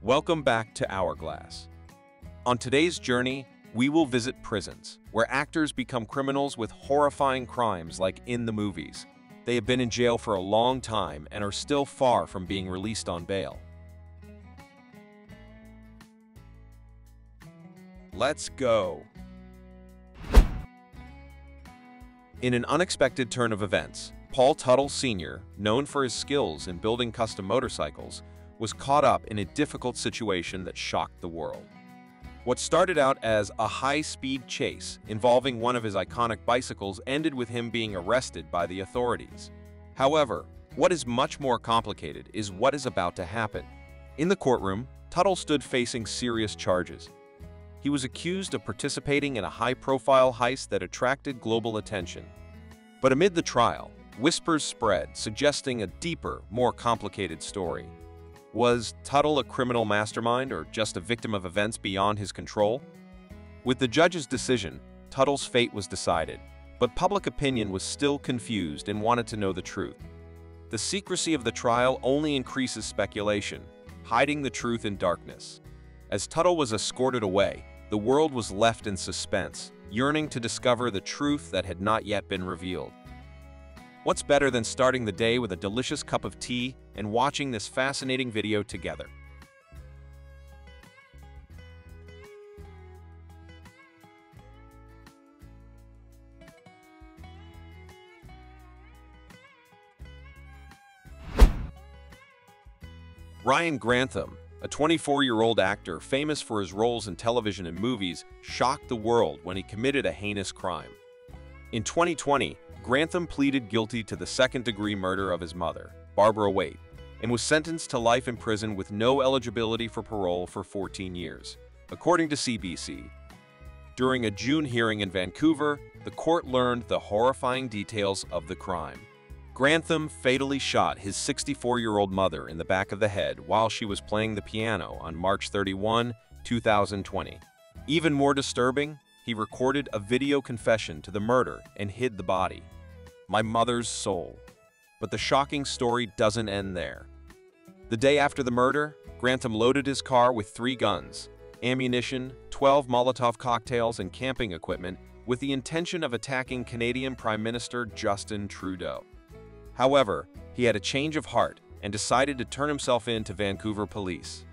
Welcome back to Hourglass. On today's journey, we will visit prisons, where actors become criminals with horrifying crimes like in the movies. They have been in jail for a long time and are still far from being released on bail. Let's go. In an unexpected turn of events, Paul Tuttle Sr., known for his skills in building custom motorcycles, was caught up in a difficult situation that shocked the world. What started out as a high-speed chase involving one of his iconic bicycles ended with him being arrested by the authorities. However, what is much more complicated is what is about to happen. In the courtroom, Tuttle stood facing serious charges. He was accused of participating in a high-profile heist that attracted global attention. But amid the trial, whispers spread, suggesting a deeper, more complicated story. Was Tuttle a criminal mastermind or just a victim of events beyond his control? With the judge's decision, Tuttle's fate was decided, but public opinion was still confused and wanted to know the truth. The secrecy of the trial only increases speculation, hiding the truth in darkness. As Tuttle was escorted away, the world was left in suspense, yearning to discover the truth that had not yet been revealed. What's better than starting the day with a delicious cup of tea and watching this fascinating video together? Ryan Grantham, a 24-year-old actor famous for his roles in television and movies, shocked the world when he committed a heinous crime. In 2020, Grantham pleaded guilty to the second-degree murder of his mother, Barbara Waite, and was sentenced to life in prison with no eligibility for parole for 14 years, according to CBC. During a June hearing in Vancouver, the court learned the horrifying details of the crime. Grantham fatally shot his 64-year-old mother in the back of the head while she was playing the piano on March 31, 2020. Even more disturbing, he recorded a video confession to the murder and hid the body. My mother's soul. But the shocking story doesn't end there. The day after the murder, Grantham loaded his car with 3 guns, ammunition, 12 Molotov cocktails, and camping equipment with the intention of attacking Canadian Prime Minister Justin Trudeau. However, he had a change of heart and decided to turn himself in to Vancouver police.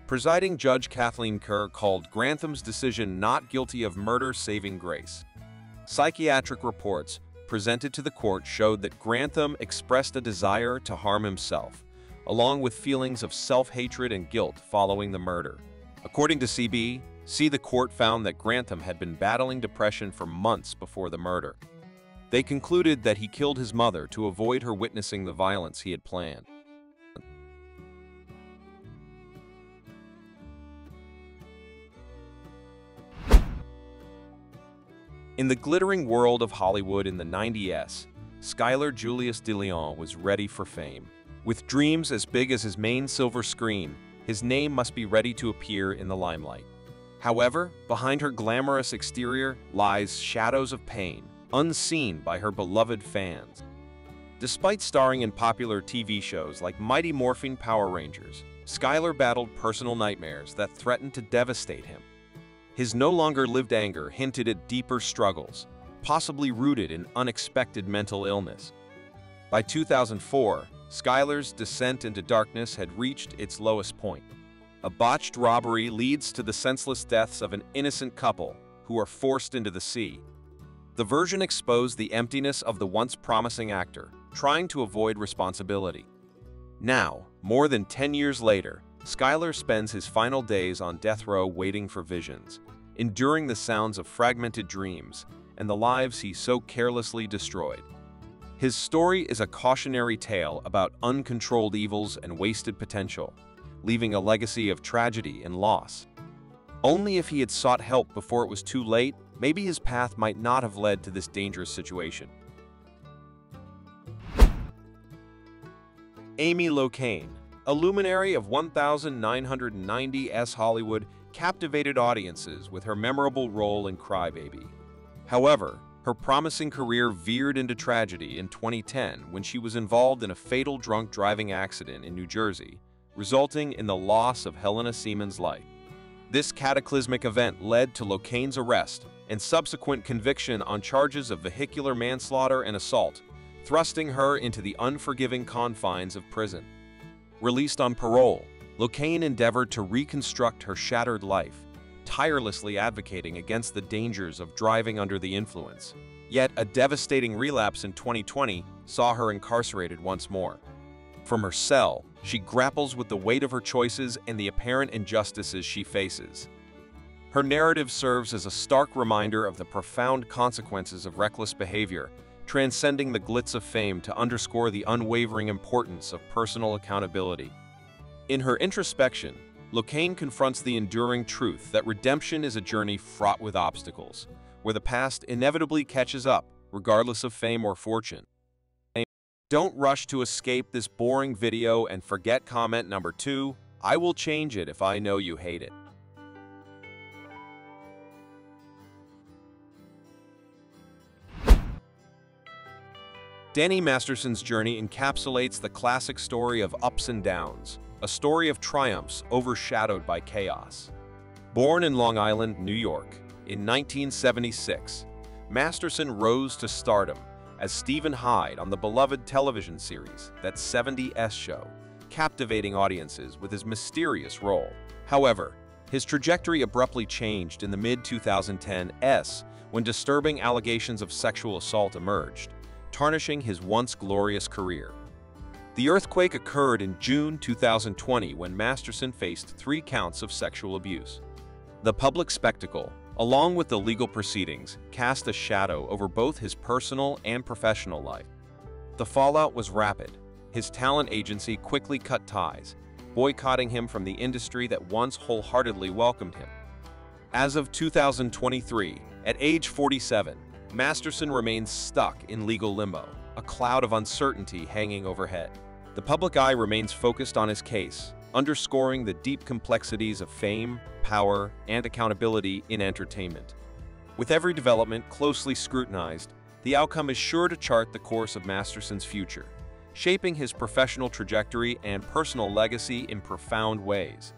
Presiding Judge Kathleen Kerr called Grantham's decision not guilty of murder saving grace. Psychiatric reports presented to the court showed that Grantham expressed a desire to harm himself, along with feelings of self-hatred and guilt following the murder. According to CBC, the court found that Grantham had been battling depression for months before the murder. They concluded that he killed his mother to avoid her witnessing the violence he had planned. In the glittering world of Hollywood in the 90s, Skylar Julius de Leon was ready for fame. With dreams as big as his main silver screen, his name must be ready to appear in the limelight. However, behind her glamorous exterior lies shadows of pain, unseen by her beloved fans. Despite starring in popular TV shows like Mighty Morphin Power Rangers, Skylar battled personal nightmares that threatened to devastate him. His no-longer-lived anger hinted at deeper struggles, possibly rooted in unexpected mental illness. By 2004, Skylar's descent into darkness had reached its lowest point. A botched robbery leads to the senseless deaths of an innocent couple who are forced into the sea. The version exposed the emptiness of the once promising actor, trying to avoid responsibility. Now, more than 10 years later, Skylar spends his final days on death row waiting for visions, enduring the sounds of fragmented dreams and the lives he so carelessly destroyed. His story is a cautionary tale about uncontrolled evils and wasted potential, leaving a legacy of tragedy and loss. Only if he had sought help before it was too late, maybe his path might not have led to this dangerous situation. Amy Locane, a luminary of 1990s Hollywood, captivated audiences with her memorable role in Cry Baby. However, her promising career veered into tragedy in 2010 when she was involved in a fatal drunk driving accident in New Jersey, resulting in the loss of Helena Seaman's life. This cataclysmic event led to Locaine's arrest and subsequent conviction on charges of vehicular manslaughter and assault, thrusting her into the unforgiving confines of prison. Released on parole, Locaine endeavored to reconstruct her shattered life, tirelessly advocating against the dangers of driving under the influence. Yet a devastating relapse in 2020 saw her incarcerated once more. From her cell, she grapples with the weight of her choices and the apparent injustices she faces. Her narrative serves as a stark reminder of the profound consequences of reckless behavior, transcending the glitz of fame to underscore the unwavering importance of personal accountability. In her introspection, Locaine confronts the enduring truth that redemption is a journey fraught with obstacles, where the past inevitably catches up, regardless of fame or fortune. Don't rush to escape this boring video and forget comment number 2, I will change it if I know you hate it. Danny Masterson's journey encapsulates the classic story of ups and downs, a story of triumphs overshadowed by chaos. Born in Long Island, New York, in 1976, Masterson rose to stardom as Stephen Hyde on the beloved television series That 70s Show, captivating audiences with his mysterious role. However, his trajectory abruptly changed in the mid-2010s when disturbing allegations of sexual assault emerged, tarnishing his once glorious career. The earthquake occurred in June 2020 when Masterson faced 3 counts of sexual abuse. The public spectacle, along with the legal proceedings, cast a shadow over both his personal and professional life. The fallout was rapid. His talent agency quickly cut ties, boycotting him from the industry that once wholeheartedly welcomed him. As of 2023, at age 47, Masterson remains stuck in legal limbo, a cloud of uncertainty hanging overhead. The public eye remains focused on his case, underscoring the deep complexities of fame, power, and accountability in entertainment. With every development closely scrutinized, the outcome is sure to chart the course of Masterson's future, shaping his professional trajectory and personal legacy in profound ways.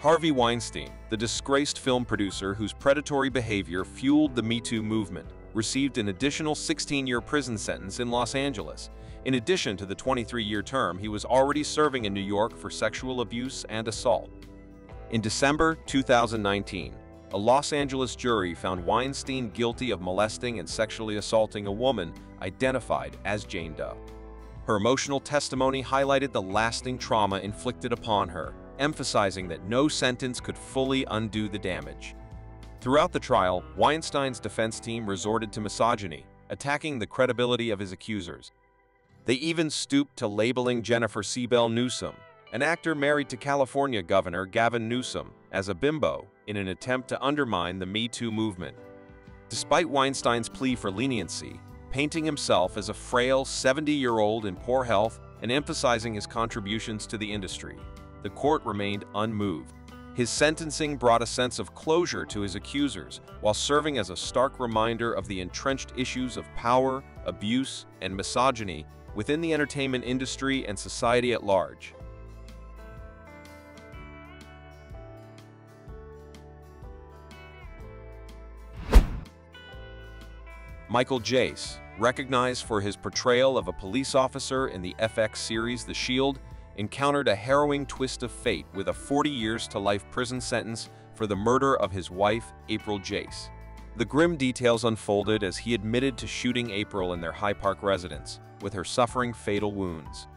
Harvey Weinstein, the disgraced film producer whose predatory behavior fueled the Me Too movement, received an additional 16-year prison sentence in Los Angeles, in addition to the 23-year term he was already serving in New York for sexual abuse and assault. In December 2019, a Los Angeles jury found Weinstein guilty of molesting and sexually assaulting a woman identified as Jane Doe. Her emotional testimony highlighted the lasting trauma inflicted upon her, emphasizing that no sentence could fully undo the damage. Throughout the trial, Weinstein's defense team resorted to misogyny, attacking the credibility of his accusers. They even stooped to labeling Jennifer Seabell Newsom, an actor married to California Governor Gavin Newsom, as a bimbo in an attempt to undermine the Me Too movement. Despite Weinstein's plea for leniency, painting himself as a frail 70-year-old in poor health and emphasizing his contributions to the industry, the court remained unmoved. His sentencing brought a sense of closure to his accusers while serving as a stark reminder of the entrenched issues of power, abuse, and misogyny within the entertainment industry and society at large. Michael Jace, recognized for his portrayal of a police officer in the FX series The Shield, encountered a harrowing twist of fate with a 40 years to life prison sentence for the murder of his wife, April Jace. The grim details unfolded as he admitted to shooting April in their Hyde Park residence, with her suffering fatal wounds.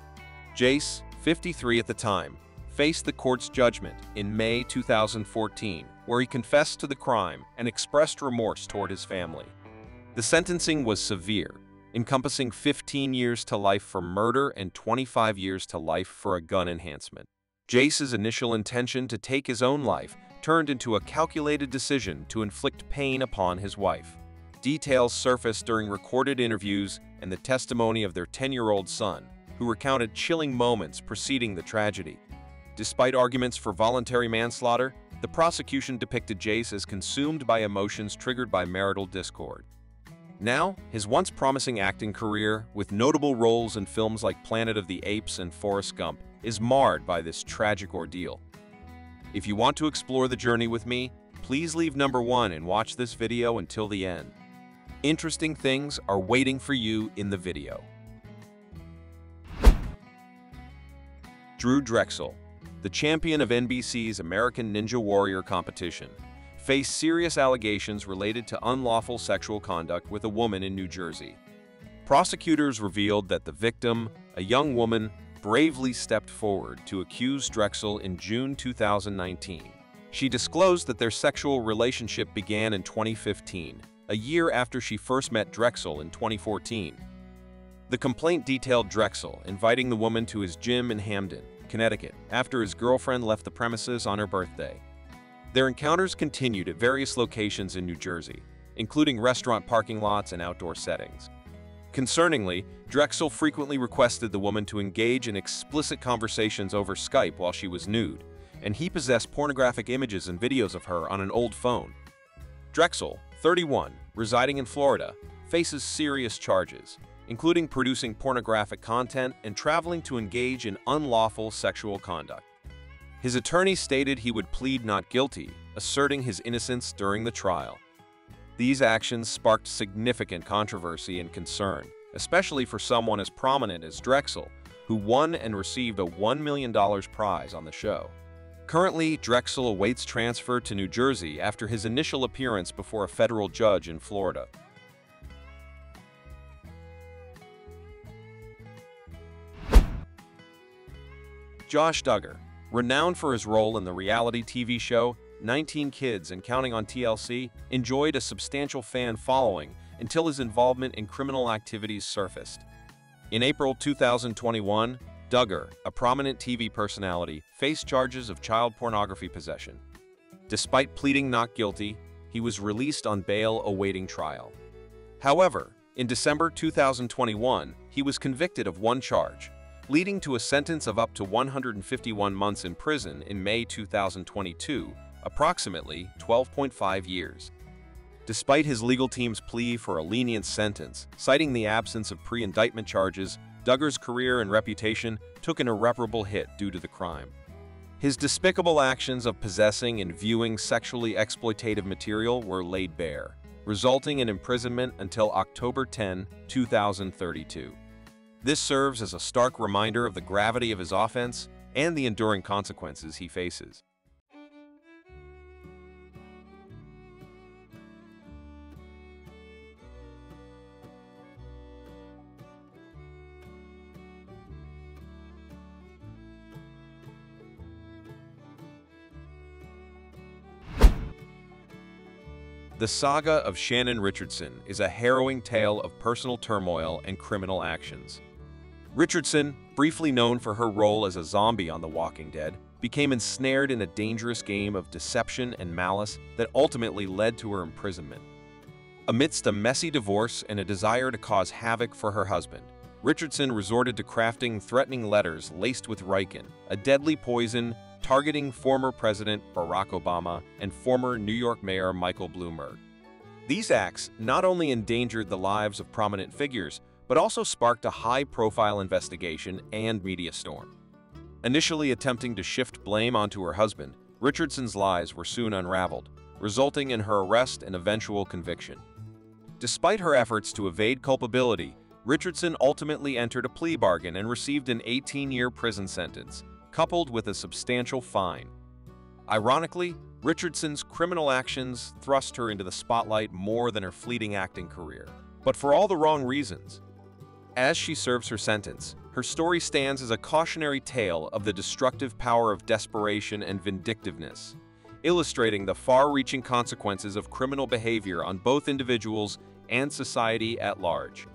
Jace, 53 at the time, faced the court's judgment in May 2014, where he confessed to the crime and expressed remorse toward his family. The sentencing was severe, encompassing 15 years to life for murder and 25 years to life for a gun enhancement. Jace's initial intention to take his own life turned into a calculated decision to inflict pain upon his wife. Details surfaced during recorded interviews and the testimony of their 10-year-old son, who recounted chilling moments preceding the tragedy. Despite arguments for voluntary manslaughter, the prosecution depicted Jace as consumed by emotions triggered by marital discord. Now, his once promising acting career, with notable roles in films like Planet of the Apes and Forrest Gump, is marred by this tragic ordeal. If you want to explore the journey with me, please leave number 1 and watch this video until the end. Interesting things are waiting for you in the video. Drew Drexel, the champion of NBC's American Ninja Warrior competition, faced serious allegations related to unlawful sexual conduct with a woman in New Jersey. Prosecutors revealed that the victim, a young woman, bravely stepped forward to accuse Drexel in June 2019. She disclosed that their sexual relationship began in 2015, a year after she first met Drexel in 2014. The complaint detailed Drexel inviting the woman to his gym in Hamden, Connecticut, after his girlfriend left the premises on her birthday. Their encounters continued at various locations in New Jersey, including restaurant parking lots and outdoor settings. Concerningly, Drexel frequently requested the woman to engage in explicit conversations over Skype while she was nude, and he possessed pornographic images and videos of her on an old phone. Drexel, 31, residing in Florida, faces serious charges, including producing pornographic content and traveling to engage in unlawful sexual conduct. His attorney stated he would plead not guilty, asserting his innocence during the trial. These actions sparked significant controversy and concern, especially for someone as prominent as Drexel, who won and received a $1 million prize on the show. Currently, Drexel awaits transfer to New Jersey after his initial appearance before a federal judge in Florida. Josh Duggar, renowned for his role in the reality TV show 19 Kids and Counting on TLC, enjoyed a substantial fan following until his involvement in criminal activities surfaced. In April 2021, Duggar, a prominent TV personality, faced charges of child pornography possession. Despite pleading not guilty, he was released on bail awaiting trial. However, in December 2021, he was convicted of one charge, leading to a sentence of up to 151 months in prison in May 2022, approximately 12.5 years. Despite his legal team's plea for a lenient sentence, citing the absence of pre-indictment charges, Duggar's career and reputation took an irreparable hit due to the crime. His despicable actions of possessing and viewing sexually exploitative material were laid bare, resulting in imprisonment until October 10, 2032. This serves as a stark reminder of the gravity of his offense and the enduring consequences he faces. The saga of Shannon Richardson is a harrowing tale of personal turmoil and criminal actions. Richardson, briefly known for her role as a zombie on The Walking Dead, became ensnared in a dangerous game of deception and malice that ultimately led to her imprisonment. Amidst a messy divorce and a desire to cause havoc for her husband, Richardson resorted to crafting threatening letters laced with Riken, a deadly poison targeting former President Barack Obama and former New York Mayor Michael Bloomberg. These acts not only endangered the lives of prominent figures, but also sparked a high-profile investigation and media storm. Initially attempting to shift blame onto her husband, Richardson's lies were soon unraveled, resulting in her arrest and eventual conviction. Despite her efforts to evade culpability, Richardson ultimately entered a plea bargain and received an 18-year prison sentence, coupled with a substantial fine. Ironically, Richardson's criminal actions thrust her into the spotlight more than her fleeting acting career, but for all the wrong reasons. As she serves her sentence, her story stands as a cautionary tale of the destructive power of desperation and vindictiveness, illustrating the far-reaching consequences of criminal behavior on both individuals and society at large.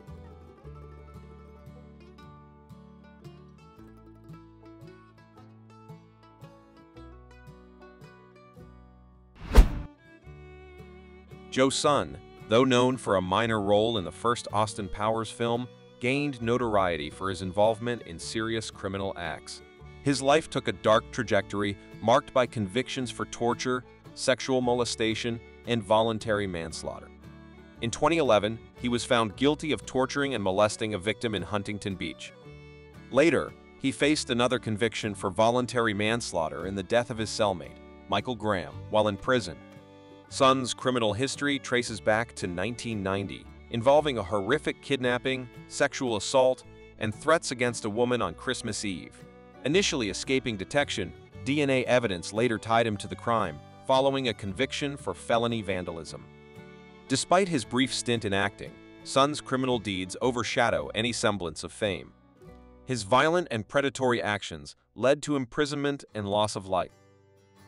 Joe Sun, though known for a minor role in the first Austin Powers film, gained notoriety for his involvement in serious criminal acts. His life took a dark trajectory marked by convictions for torture, sexual molestation, and voluntary manslaughter. In 2011, he was found guilty of torturing and molesting a victim in Huntington Beach. Later, he faced another conviction for voluntary manslaughter in the death of his cellmate, Michael Graham, while in prison. Son's criminal history traces back to 1990, involving a horrific kidnapping, sexual assault, and threats against a woman on Christmas Eve. Initially escaping detection, DNA evidence later tied him to the crime, following a conviction for felony vandalism. Despite his brief stint in acting, Son's criminal deeds overshadow any semblance of fame. His violent and predatory actions led to imprisonment and loss of life.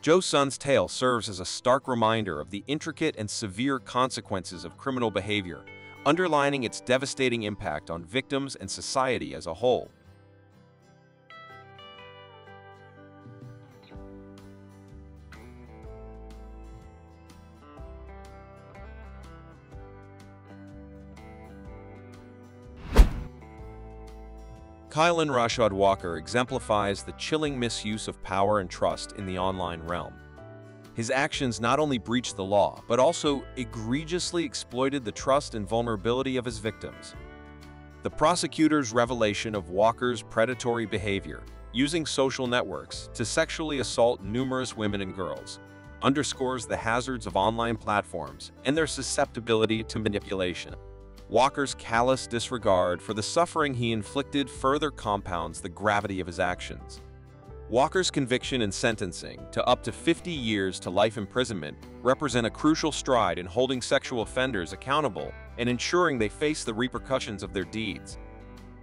Joe Son's tale serves as a stark reminder of the intricate and severe consequences of criminal behavior, underlining its devastating impact on victims and society as a whole. Kylan Rashad Walker exemplifies the chilling misuse of power and trust in the online realm. His actions not only breached the law, but also egregiously exploited the trust and vulnerability of his victims. The prosecutor's revelation of Walker's predatory behavior, using social networks to sexually assault numerous women and girls, underscores the hazards of online platforms and their susceptibility to manipulation. Walker's callous disregard for the suffering he inflicted further compounds the gravity of his actions. Walker's conviction and sentencing to up to 50 years to life imprisonment represent a crucial stride in holding sexual offenders accountable and ensuring they face the repercussions of their deeds.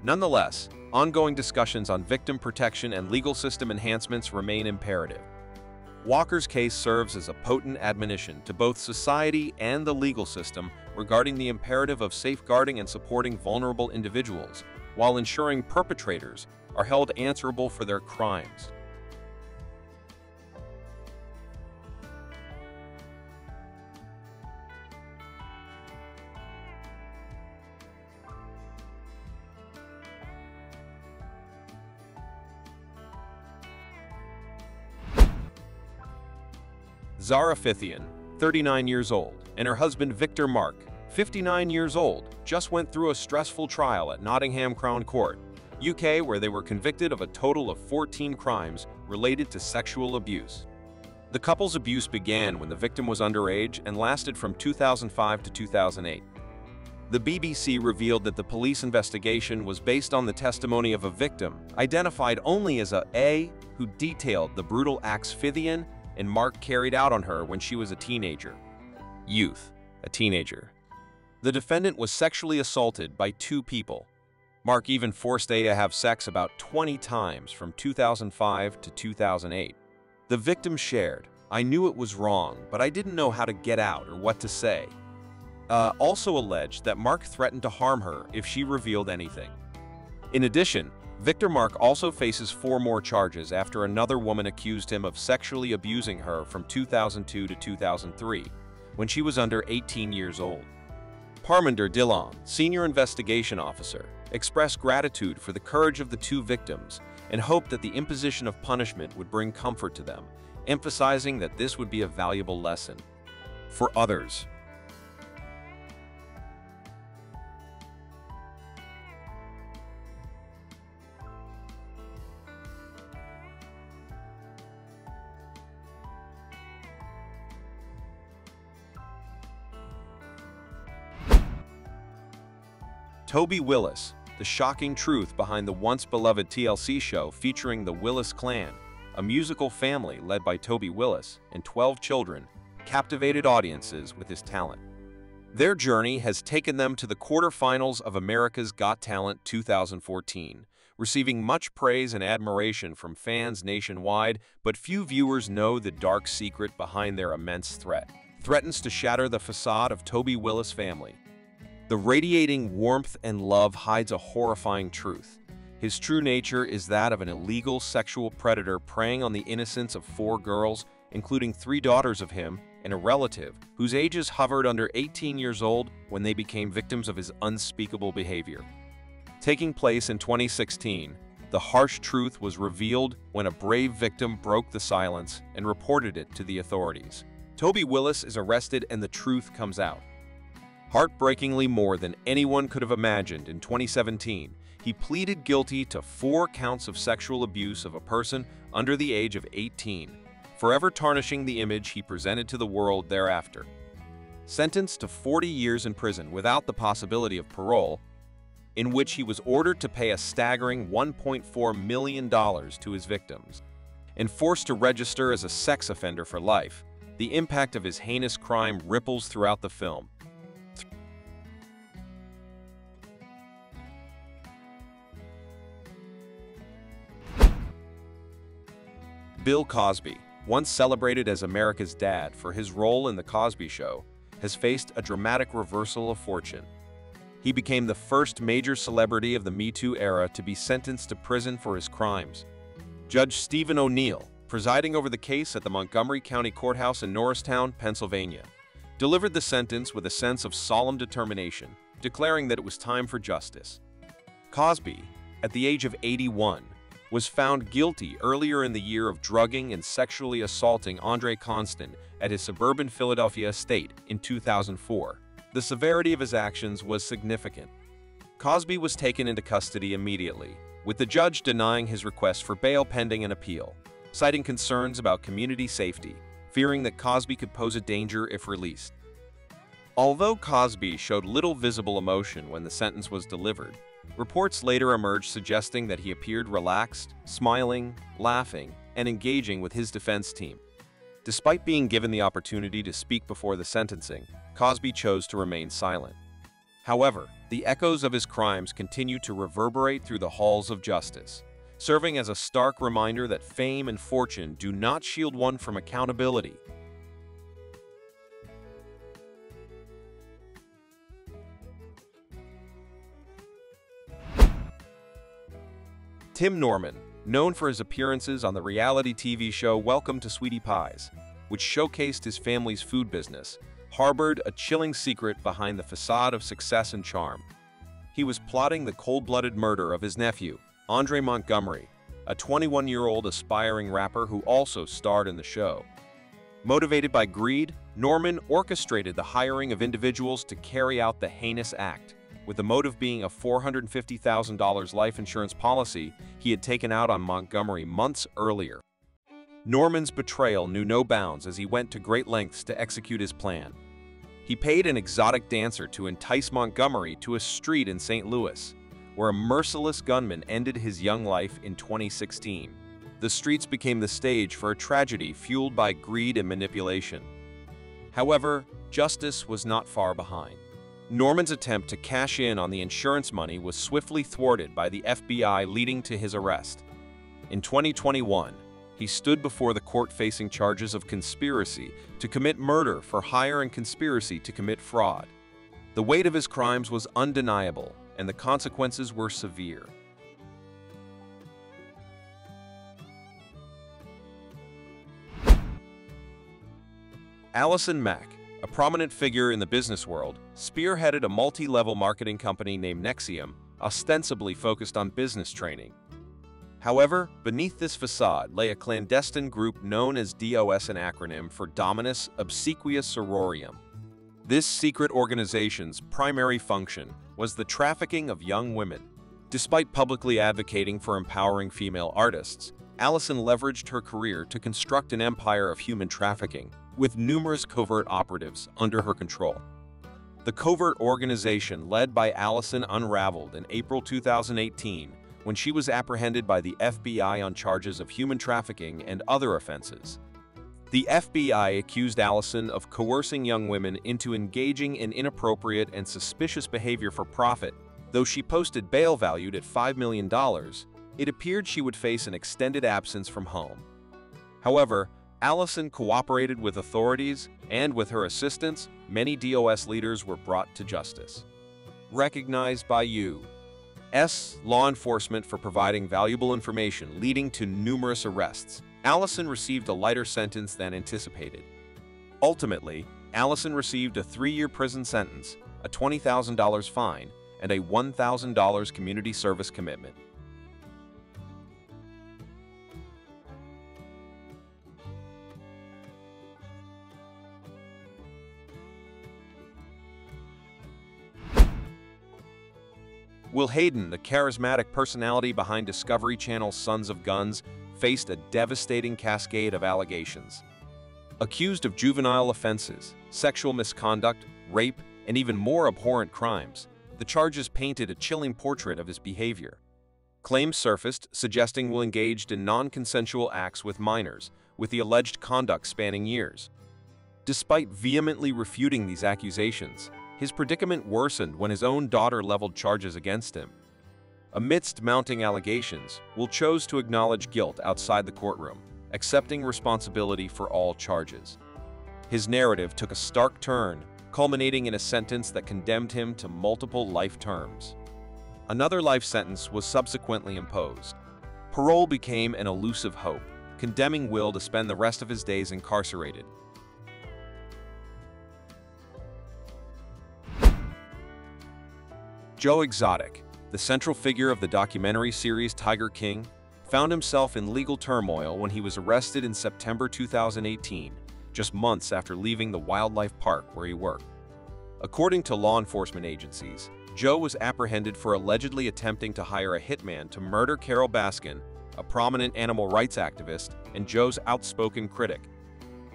Nonetheless, ongoing discussions on victim protection and legal system enhancements remain imperative. Walker's case serves as a potent admonition to both society and the legal system regarding the imperative of safeguarding and supporting vulnerable individuals, while ensuring perpetrators are held answerable for their crimes. Zara Fithian, 39 years old, and her husband Victor Mark, 59 years old, just went through a stressful trial at Nottingham Crown Court, UK, where they were convicted of a total of 14 crimes related to sexual abuse. The couple's abuse began when the victim was underage and lasted from 2005 to 2008. The BBC revealed that the police investigation was based on the testimony of a victim, identified only as A, who detailed the brutal acts Fithian and Mark carried out on her when she was a teenager. A teenager. The defendant was sexually assaulted by 2 people. Mark even forced A to have sex about 20 times from 2005 to 2008. The victim shared, "I knew it was wrong, but I didn't know how to get out or what to say." Also alleged that Mark threatened to harm her if she revealed anything. In addition, Victor Mark also faces 4 more charges after another woman accused him of sexually abusing her from 2002 to 2003, when she was under 18 years old. Parminder Dhillon, senior investigation officer, expressed gratitude for the courage of the 2 victims and hoped that the imposition of punishment would bring comfort to them, emphasizing that this would be a valuable lesson for others. Toby Willis, the shocking truth behind the once-beloved TLC show featuring the Willis clan, a musical family led by Toby Willis and 12 children, captivated audiences with his talent. Their journey has taken them to the quarterfinals of America's Got Talent 2014, receiving much praise and admiration from fans nationwide, but few viewers know the dark secret behind their immense threatens to shatter the facade of Toby Willis' family. The radiating warmth and love hides a horrifying truth. His true nature is that of an illegal sexual predator preying on the innocence of 4 girls, including 3 daughters of him and a relative whose ages hovered under 18 years old when they became victims of his unspeakable behavior. Taking place in 2016, the harsh truth was revealed when a brave victim broke the silence and reported it to the authorities. Toby Willis is arrested and the truth comes out. Heartbreakingly more than anyone could have imagined, in 2017, he pleaded guilty to 4 counts of sexual abuse of a person under the age of 18, forever tarnishing the image he presented to the world thereafter. Sentenced to 40 years in prison without the possibility of parole, in which he was ordered to pay a staggering $1.4 million to his victims, and forced to register as a sex offender for life, the impact of his heinous crime ripples throughout the film. Bill Cosby, once celebrated as America's dad for his role in The Cosby Show, has faced a dramatic reversal of fortune. He became the first major celebrity of the Me Too era to be sentenced to prison for his crimes. Judge Stephen O'Neill, presiding over the case at the Montgomery County Courthouse in Norristown, Pennsylvania, delivered the sentence with a sense of solemn determination, declaring that it was time for justice. Cosby, at the age of 81, was found guilty earlier in the year of drugging and sexually assaulting Andre Constant at his suburban Philadelphia estate in 2004. The severity of his actions was significant. Cosby was taken into custody immediately, with the judge denying his request for bail pending an appeal, citing concerns about community safety, fearing that Cosby could pose a danger if released. Although Cosby showed little visible emotion when the sentence was delivered, reports later emerged suggesting that he appeared relaxed, smiling, laughing, and engaging with his defense team. Despite being given the opportunity to speak before the sentencing, Cosby chose to remain silent. However, the echoes of his crimes continue to reverberate through the halls of justice, serving as a stark reminder that fame and fortune do not shield one from accountability. Tim Norman, known for his appearances on the reality TV show Welcome to Sweetie Pies, which showcased his family's food business, harbored a chilling secret behind the facade of success and charm. He was plotting the cold-blooded murder of his nephew, Andre Montgomery, a 21-year-old aspiring rapper who also starred in the show. Motivated by greed, Norman orchestrated the hiring of individuals to carry out the heinous act, with the motive being a $450,000 life insurance policy he had taken out on Montgomery months earlier. Norman's betrayal knew no bounds as he went to great lengths to execute his plan. He paid an exotic dancer to entice Montgomery to a street in St. Louis, where a merciless gunman ended his young life in 2016. The streets became the stage for a tragedy fueled by greed and manipulation. However, justice was not far behind. Norman's attempt to cash in on the insurance money was swiftly thwarted by the FBI, leading to his arrest. In 2021, he stood before the court facing charges of conspiracy to commit murder for hire and conspiracy to commit fraud. The weight of his crimes was undeniable, and the consequences were severe. Allison Mack, a prominent figure in the business world, spearheaded a multi-level marketing company named Nexium, ostensibly focused on business training. However, beneath this facade lay a clandestine group known as DOS, an acronym for Dominus Obsequious Sororium. This secret organization's primary function was the trafficking of young women. Despite publicly advocating for empowering female artists, Allison leveraged her career to construct an empire of human trafficking, with numerous covert operatives under her control. The covert organization led by Allison unraveled in April 2018 when she was apprehended by the FBI on charges of human trafficking and other offenses. The FBI accused Allison of coercing young women into engaging in inappropriate and suspicious behavior for profit. Though she posted bail valued at $5 million, it appeared she would face an extended absence from home. However, Allison cooperated with authorities, and with her assistance, many DOS leaders were brought to justice. Recognized by U.S. law enforcement for providing valuable information leading to numerous arrests, Allison received a lighter sentence than anticipated. Ultimately, Allison received a 3-year prison sentence, a $20,000 fine, and a $1,000 community service commitment. Will Hayden, the charismatic personality behind Discovery Channel's Sons of Guns, faced a devastating cascade of allegations. Accused of juvenile offenses, sexual misconduct, rape, and even more abhorrent crimes, the charges painted a chilling portrait of his behavior. Claims surfaced suggesting Will engaged in non-consensual acts with minors, with the alleged conduct spanning years. Despite vehemently refuting these accusations, his predicament worsened when his own daughter leveled charges against him. Amidst mounting allegations, Will chose to acknowledge guilt outside the courtroom, accepting responsibility for all charges. His narrative took a stark turn, culminating in a sentence that condemned him to multiple life terms. Another life sentence was subsequently imposed. Parole became an elusive hope, condemning Will to spend the rest of his days incarcerated. Joe Exotic, the central figure of the documentary series Tiger King, found himself in legal turmoil when he was arrested in September 2018, just months after leaving the wildlife park where he worked. According to law enforcement agencies, Joe was apprehended for allegedly attempting to hire a hitman to murder Carol Baskin, a prominent animal rights activist and Joe's outspoken critic.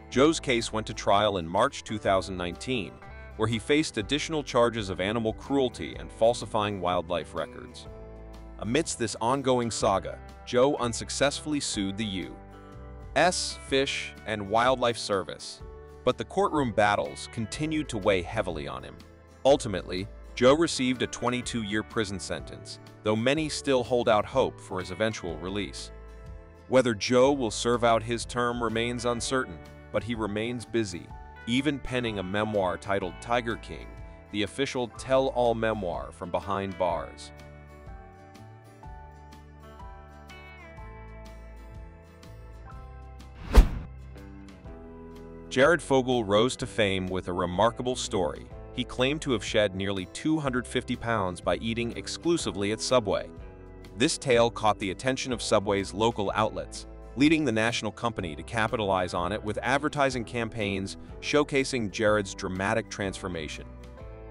Joe's case went to trial in March 2019, where he faced additional charges of animal cruelty and falsifying wildlife records. Amidst this ongoing saga, Joe unsuccessfully sued the U.S. Fish and Wildlife Service, but the courtroom battles continued to weigh heavily on him. Ultimately, Joe received a 22-year prison sentence, though many still hold out hope for his eventual release. Whether Joe will serve out his term remains uncertain, but he remains busy, even penning a memoir titled Tiger King, the official tell-all memoir from behind bars. Jared Fogle rose to fame with a remarkable story. He claimed to have shed nearly 250 pounds by eating exclusively at Subway. This tale caught the attention of Subway's local outlets, leading the national company to capitalize on it with advertising campaigns showcasing Jared's dramatic transformation.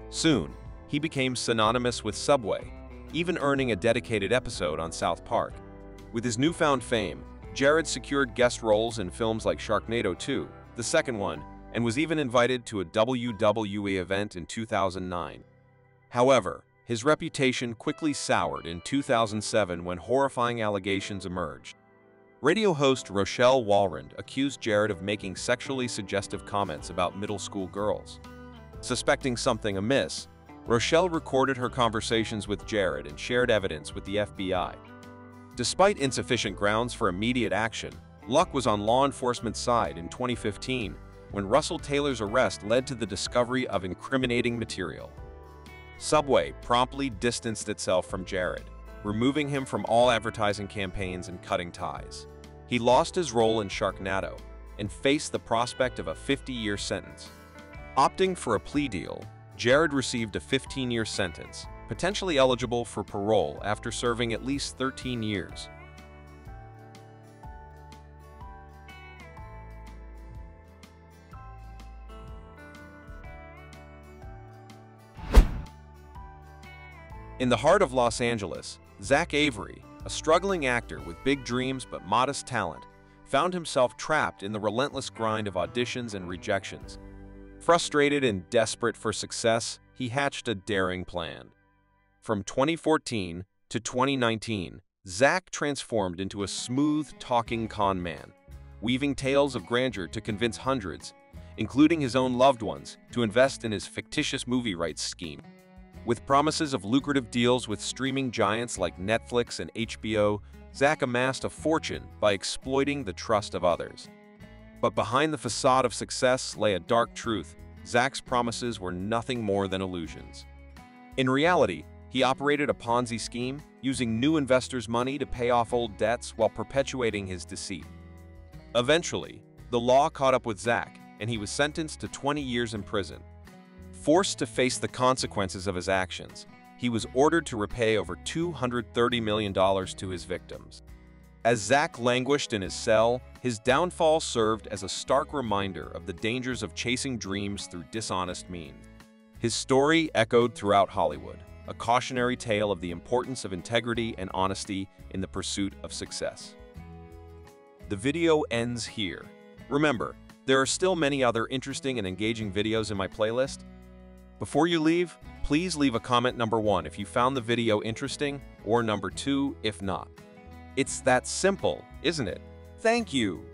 Soon, he became synonymous with Subway, even earning a dedicated episode on South Park. With his newfound fame, Jared secured guest roles in films like Sharknado 2, the second one, and was even invited to a WWE event in 2009. However, his reputation quickly soured in 2007 when horrifying allegations emerged. Radio host Rochelle Walrond accused Jared of making sexually suggestive comments about middle school girls. Suspecting something amiss, Rochelle recorded her conversations with Jared and shared evidence with the FBI. Despite insufficient grounds for immediate action, luck was on law enforcement's side in 2015 when Russell Taylor's arrest led to the discovery of incriminating material. Subway promptly distanced itself from Jared, removing him from all advertising campaigns and cutting ties. He lost his role in Sharknado and faced the prospect of a 50-year sentence. Opting for a plea deal, Jared received a 15-year sentence, potentially eligible for parole after serving at least 13 years. In the heart of Los Angeles, Zack Avery, a struggling actor with big dreams but modest talent, found himself trapped in the relentless grind of auditions and rejections. Frustrated and desperate for success, he hatched a daring plan. From 2014 to 2019, Zack transformed into a smooth-talking con man, weaving tales of grandeur to convince hundreds, including his own loved ones, to invest in his fictitious movie rights scheme. With promises of lucrative deals with streaming giants like Netflix and HBO, Zack amassed a fortune by exploiting the trust of others. But behind the facade of success lay a dark truth. Zack's promises were nothing more than illusions. In reality, he operated a Ponzi scheme, using new investors' money to pay off old debts while perpetuating his deceit. Eventually, the law caught up with Zack, and he was sentenced to 20 years in prison. Forced to face the consequences of his actions, he was ordered to repay over $230 million to his victims. As Zack languished in his cell, his downfall served as a stark reminder of the dangers of chasing dreams through dishonest means. His story echoed throughout Hollywood, a cautionary tale of the importance of integrity and honesty in the pursuit of success. The video ends here. Remember, there are still many other interesting and engaging videos in my playlist. Before you leave, please leave a comment number 1 if you found the video interesting, or number 2 if not. It's that simple, isn't it? Thank you!